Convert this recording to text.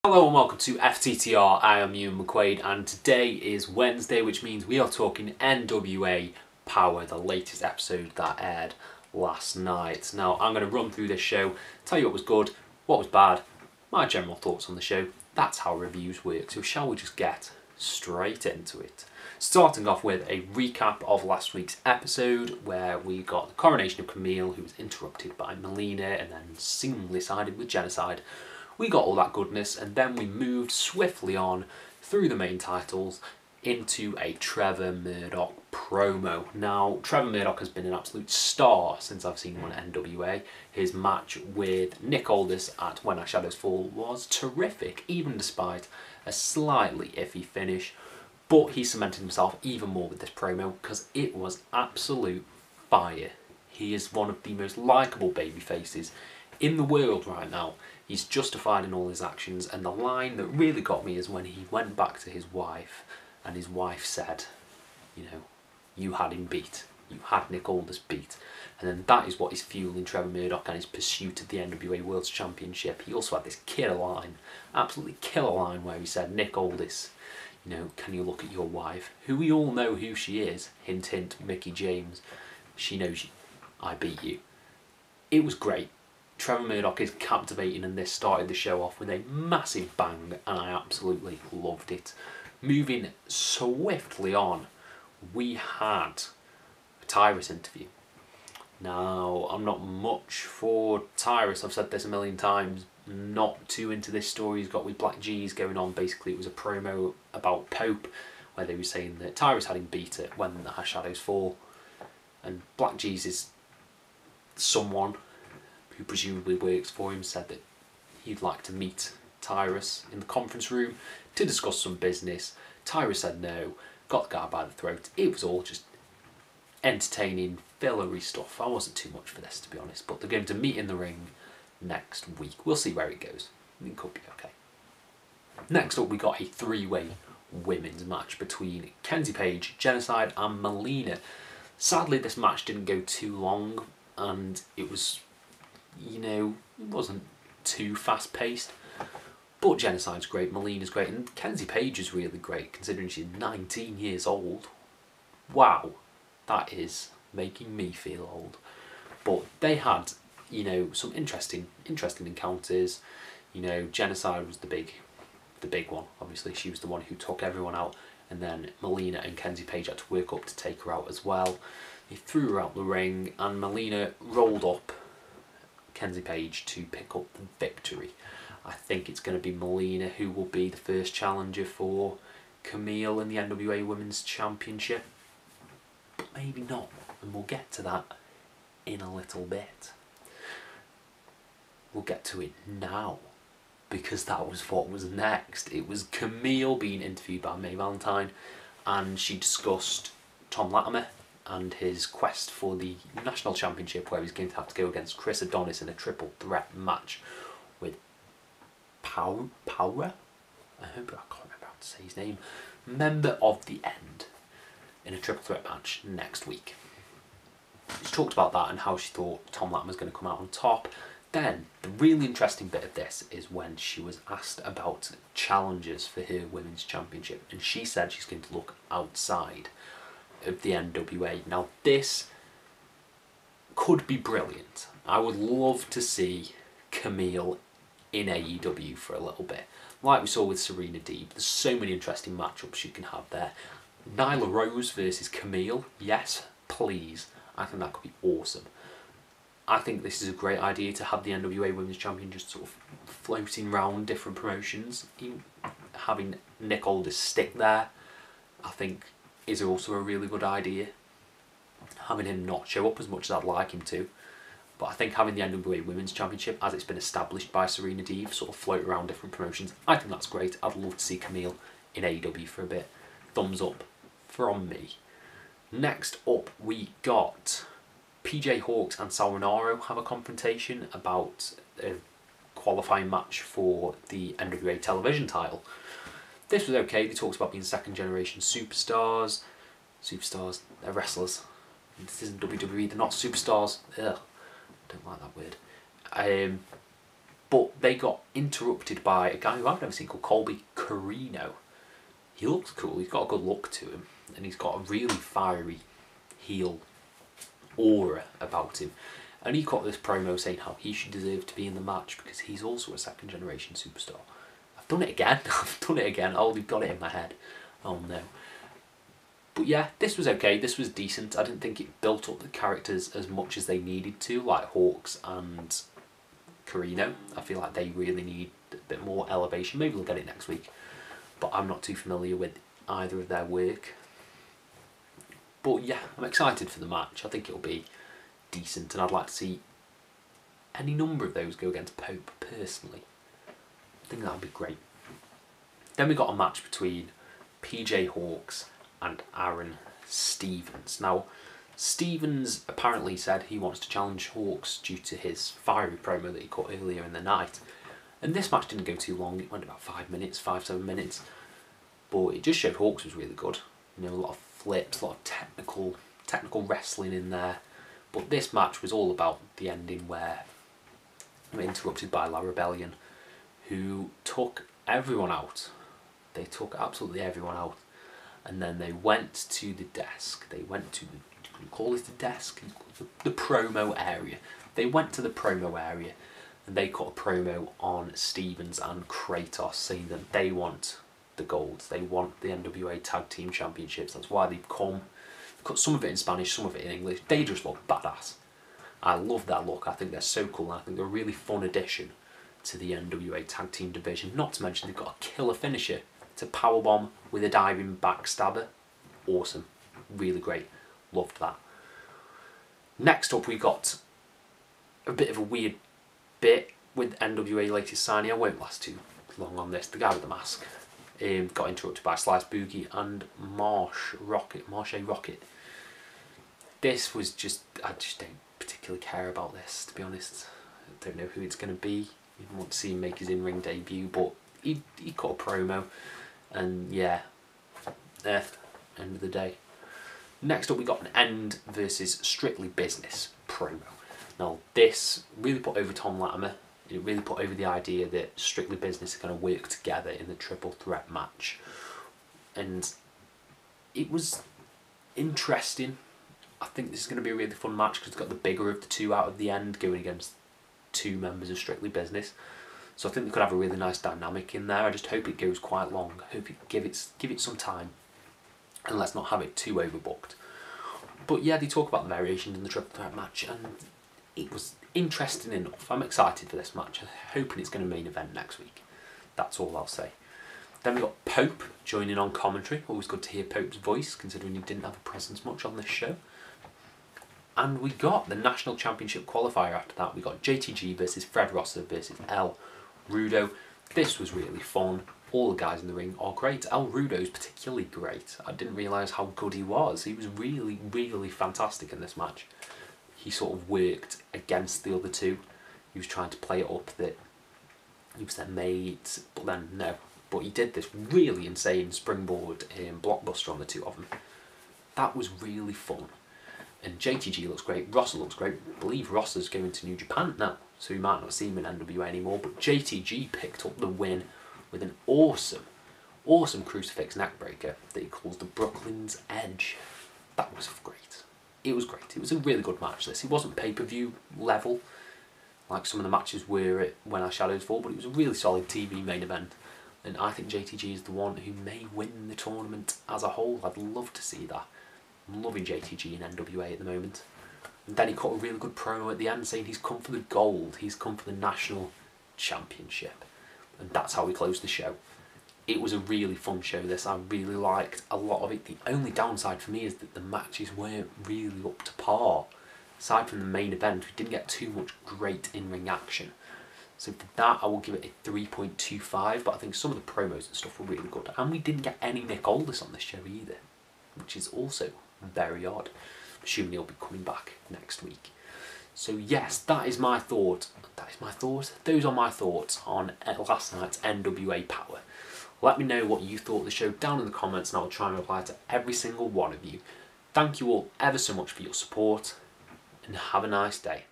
Hello and welcome to FTTR. I am Ewan McQuaid and today is Wednesday, which means we are talking NWA Power, the latest episode that aired last night. Now I'm going to run through this show, tell you what was good, what was bad, my general thoughts on the show. That's how reviews work, so shall we just get straight into it. Starting off with a recap of last week's episode where we got the coronation of Camille, who was interrupted by Melina and then seemingly sided with Genocide. We got all that goodness and then we moved swiftly on through the main titles into a Trevor Murdoch promo. Now, Trevor Murdoch has been an absolute star since I've seen him on NWA. His match with Nick Aldis at When Our Shadows Fall was terrific, even despite a slightly iffy finish. But he cemented himself even more with this promo because it was absolute fire. He is one of the most likeable baby faces in the world right now. He's justified in all his actions, and the line that really got me is when he went back to his wife and his wife said, you know, you had him beat. You had Nick Aldis beat. And then that is what is fueling Trevor Murdoch and his pursuit of the NWA World Championship. He also had this killer line, absolutely killer line, where he said, Nick Aldis, you know, can you look at your wife? Who we all know who she is. Hint, hint, Mickie James. She knows you. I beat you. It was great. Trevor Murdoch is captivating, and this started the show off with a massive bang, and I absolutely loved it. Moving swiftly on, we had a Tyrus interview. Now, I'm not much for Tyrus, I've said this a million times, not too into this story he's got with Black G's going on. Basically, it was a promo about Pope, where they were saying that Tyrus had him beat it when Our Shadows Fall, and Black G's is someone who presumably works for him, said that he'd like to meet Tyrus in the conference room to discuss some business. Tyrus said no, got the guy by the throat. It was all just entertaining, fillery stuff. I wasn't too much for this, to be honest, but they're going to meet in the ring next week. We'll see where it goes. It could be okay. Next up, we got a three-way women's match between Kenzie Page, Genocide and Melina. Sadly, this match didn't go too long, and it was, you know, it wasn't too fast-paced. But Genocide's great, Melina's great, and Kenzie Page is really great, considering she's 19 years old. Wow, that is making me feel old. But they had, you know, some interesting encounters. You know, Genocide was the big one. Obviously, she was the one who took everyone out, and then Melina and Kenzie Page had to work up to take her out as well. They threw her out the ring, and Melina rolled up Kenzie Page to pick up the victory. I think it's going to be Melina who will be the first challenger for Camille in the NWA Women's Championship. But maybe not, and we'll get to that in a little bit. We'll get to it now, because that was what was next. It was Camille being interviewed by May Valentine, and she discussed Tom Latimer and his quest for the National Championship, where he's going to have to go against Chris Adonis in a triple threat match with Power? I can't remember how to say his name. Member of the End in a triple threat match next week. She talked about that and how she thought Tom Latimer was going to come out on top. Then, the really interesting bit of this is when she was asked about challengers for her Women's Championship, and she said she's going to look outside of the NWA. Now, this could be brilliant. I would love to see Camille in AEW for a little bit, like we saw with Serena Deeb. There's so many interesting matchups you can have there. Nyla Rose versus Camille, yes, please. I think that could be awesome. I think this is a great idea to have the NWA Women's Champion just sort of floating around different promotions. Even having Nick Aldis stick there, I think, is also a really good idea. Having him not show up as much as I'd like him to, but I think having the NWA Women's Championship, as it's been established by Serena Deeb, sort of float around different promotions, I think that's great. I'd love to see Camille in AEW for a bit. Thumbs up from me. Next up, we got PJ Hawks and Sal Rinauro have a confrontation about a qualifying match for the NWA television title. This was okay. They talked about being second generation superstars. Superstars, they're wrestlers. This isn't WWE, they're not superstars. Ugh, don't like that word. But they got interrupted by a guy who I've never seen called Colby Corino. He looks cool, he's got a good look to him, and he's got a really fiery heel aura about him. And he got this promo saying how he should deserve to be in the match because he's also a second generation superstar. I've done it again, Oh, they've got it in my head. Oh no. But yeah, this was okay, this was decent. I didn't think it built up the characters as much as they needed to, like Hawks and Corino. I feel like they really need a bit more elevation. Maybe we'll get it next week, but I'm not too familiar with either of their work. But yeah, I'm excited for the match. I think it'll be decent, and I'd like to see any number of those go against Pope personally. I think that would be great. Then we got a match between PJ Hawks and Aaron Stevens. Now, Stevens apparently said he wants to challenge Hawks due to his fiery promo that he cut earlier in the night. And this match didn't go too long, it went about 5 minutes, 5-7 minutes. But it just showed Hawks was really good. You know, a lot of flips, a lot of technical wrestling in there. But this match was all about the ending where we were interrupted by La Rebellion, who took everyone out. They took absolutely everyone out. And then they went to the desk. They went to the, you call it the desk? The promo area. They went to the promo area and they cut a promo on Stevens and Kratos saying that they want the gold. They want the NWA Tag Team Championships. That's why they've come. Cut some of it in Spanish, some of it in English. They just look badass. I love that look. I think they're so cool. And I think they're a really fun addition to the NWA Tag Team division. Not to mention they've got a killer finisher to powerbomb with a diving backstabber. Awesome. Really great. Loved that. Next up we got a bit of a weird bit with NWA latest signing. I won't last too long on this. The guy with the mask got interrupted by Slice Boogie and Marche Rocket. This was just, I just don't particularly care about this, to be honest. I don't know who it's going to be. I want to see him make his in-ring debut, but he cut a promo. And yeah, end of the day. Next up we got an End versus Strictly Business promo. Now this really put over Tom Latimer. It really put over the idea that Strictly Business are going to work together in the triple threat match. And it was interesting. I think this is going to be a really fun match because it's got the bigger of the two out of the End going against two members of Strictly Business. So I think they could have a really nice dynamic in there. I just hope it goes quite long. I hope it give it some time. And let's not have it too overbooked. But yeah, they talk about the variations in the triple threat match and it was interesting enough. I'm excited for this match. I'm hoping it's going to main event next week. That's all I'll say. Then we got Pope joining on commentary. Always good to hear Pope's voice, considering he didn't have a presence much on this show. And we got the National Championship qualifier after that. We got JTG versus Fred Rosser versus El Rudo. This was really fun. All the guys in the ring are great. El Rudo's particularly great. I didn't realise how good he was. He was really, really fantastic in this match. He sort of worked against the other two. He was trying to play it up that he was their mate, but then no. But he did this really insane springboard blockbuster on the two of them. That was really fun. And JTG looks great, Rosser looks great. I believe Rosser's going to New Japan now, so we might not see him in NWA anymore, but JTG picked up the win with an awesome crucifix neckbreaker that he calls the Brooklyn's Edge. That was great. It was great. It was a really good match, this. It wasn't pay-per-view level, like some of the matches were at When Our Shadows Fall, but it was a really solid TV main event. And I think JTG is the one who may win the tournament as a whole. I'd love to see that. I'm loving JTG in NWA at the moment. And then he cut a really good promo at the end saying he's come for the gold. He's come for the national championship. And that's how we closed the show. It was a really fun show, this. I really liked a lot of it. The only downside for me is that the matches weren't really up to par. Aside from the main event, we didn't get too much great in-ring action. So for that, I will give it a 3.25, but I think some of the promos and stuff were really good. And we didn't get any Nick Aldis on this show either, which is also very odd. Assuming he'll be coming back next week. So yes, that is my thought. Those are my thoughts on last night's NWA Power. Let me know what you thought of the show down in the comments and I'll try and reply to every single one of you. Thank you all ever so much for your support and have a nice day.